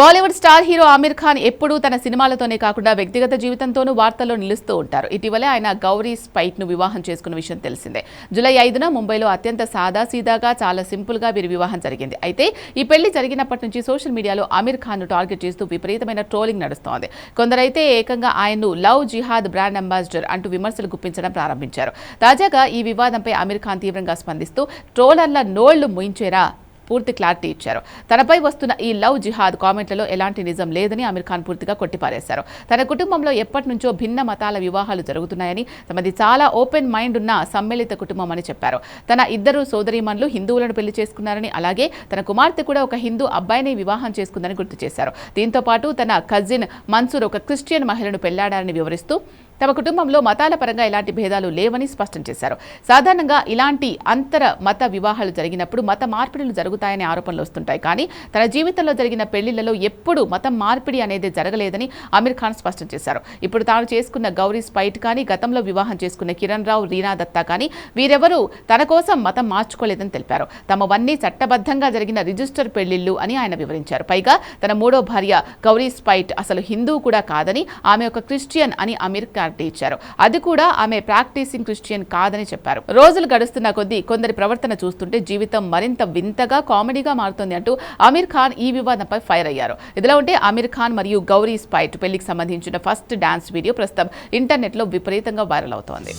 Bollywood star hero Aamir Khan ఎప్పుడూ తన సినిమాలతోనే కాకుండా వ్యక్తిగత జీవితంతోనూ వార్తల్లో నిలుస్తూ ఉంటారు. ఇటీవలే ఆయన గౌరీ స్పైట్ ను వివాహం చేసుకున్న విషయం తెలిసిందే. జూలై 5న ముంబైలో అత్యంత సాదాసీదాగా చాలా సింపుల్ గా వీరి వివాహం జరిగింది. అయితే ఈ పెళ్లి జరిగినప్పటి నుంచి సోషల్ మీడియాలో ఆమిర్ ఖాన్ ను టార్గెట్ చేస్తూ విపరీతమైన ట్రోలింగ్ నడుస్తోంది. కొందరైతే ఏకంగా ఆయన్ను లవ్ జిహాద్ బ్రాండ్ అంబాసిడర్ అంటూ విమర్శలు గుప్పించడం ప్రారంభించారు. తాజాగా ఈ వివాదంపై ఆమిర్ ఖాన్ తీవ్రంగా స్పందిస్తూ ట్రోలర్ల నోళ్లు ముయించేరా పూర్తి క్లారిటీ ఇచ్చారు. తనపై వస్తున్న ఈ లవ్ జిహాద్ కామెంట్లలో ఎలాంటి నిజం లేదని ఆమిర్ ఖాన్ పూర్తిగా కొట్టిపారేశారు. తన కుటుంబంలో ఎప్పటి నుంచో భిన్న మతాల వివాహాలు జరుగుతున్నాయని, తమది చాలా ఓపెన్ మైండ్ ఉన్న సమ్మిళిత కుటుంబం అని చెప్పారు. తన ఇద్దరు సోదరీమణులు హిందువులను పెళ్లి చేసుకున్నారని, అలాగే తన కుమార్తె కూడా ఒక హిందూ అబ్బాయిని వివాహం చేసుకుందని గుర్తు చేశారు. దీంతో పాటు తన కజిన్ మన్సూర్ ఒక క్రిస్టియన్ మహిళను పెళ్లాడారని వివరిస్తూ తమ కుటుంబంలో మతాల పరంగా ఎలాంటి భేదాలు లేవని స్పష్టం చేశారు. సాధారణంగా ఇలాంటి అంతర మత వివాహాలు జరిగినప్పుడు మత మార్పిడులు జరుగుతాయనే ఆరోపణలు వస్తుంటాయి. కానీ తన జీవితంలో జరిగిన పెళ్లిళ్లలో ఎప్పుడూ మతం మార్పిడి అనేది జరగలేదని ఆమిర్ ఖాన్ స్పష్టం చేశారు. ఇప్పుడు తాను చేసుకున్న గౌరీ స్పైట్ కానీ, గతంలో వివాహం చేసుకున్న కిరణ్ రావు, రీనా దత్తా కానీ వీరెవరూ తన కోసం మతం మార్చుకోలేదని తెలిపారు. తమవన్నీ చట్టబద్ధంగా జరిగిన రిజిస్టర్ పెళ్లిళ్లు అని ఆయన వివరించారు. పైగా తన మూడో భార్య గౌరీ స్పైట్ అసలు హిందూ కూడా కాదని, ఆమె ఒక క్రిస్టియన్ అని ఆమిర్ ఇచ్చారు. అది కూడా ఆమె ప్రాక్టీసింగ్ క్రిస్టియన్ కాదని చెప్పారు. రోజులు గడుస్తున్న కొద్దీ కొందరి ప్రవర్తన చూస్తుంటే జీవితం మరింత వింతగా, కామెడీగా మారుతుంది అంటూ ఆమిర్ ఖాన్ ఈ వివాదంపై ఫైర్ అయ్యారు. ఇదిలా ఉంటే ఆమిర్ ఖాన్ మరియు గౌరీ స్పైట్ పెళ్లికి సంబంధించిన ఫస్ట్ డాన్స్ వీడియో ప్రస్తుతం ఇంటర్నెట్ లో విపరీతంగా వైరల్ అవుతోంది.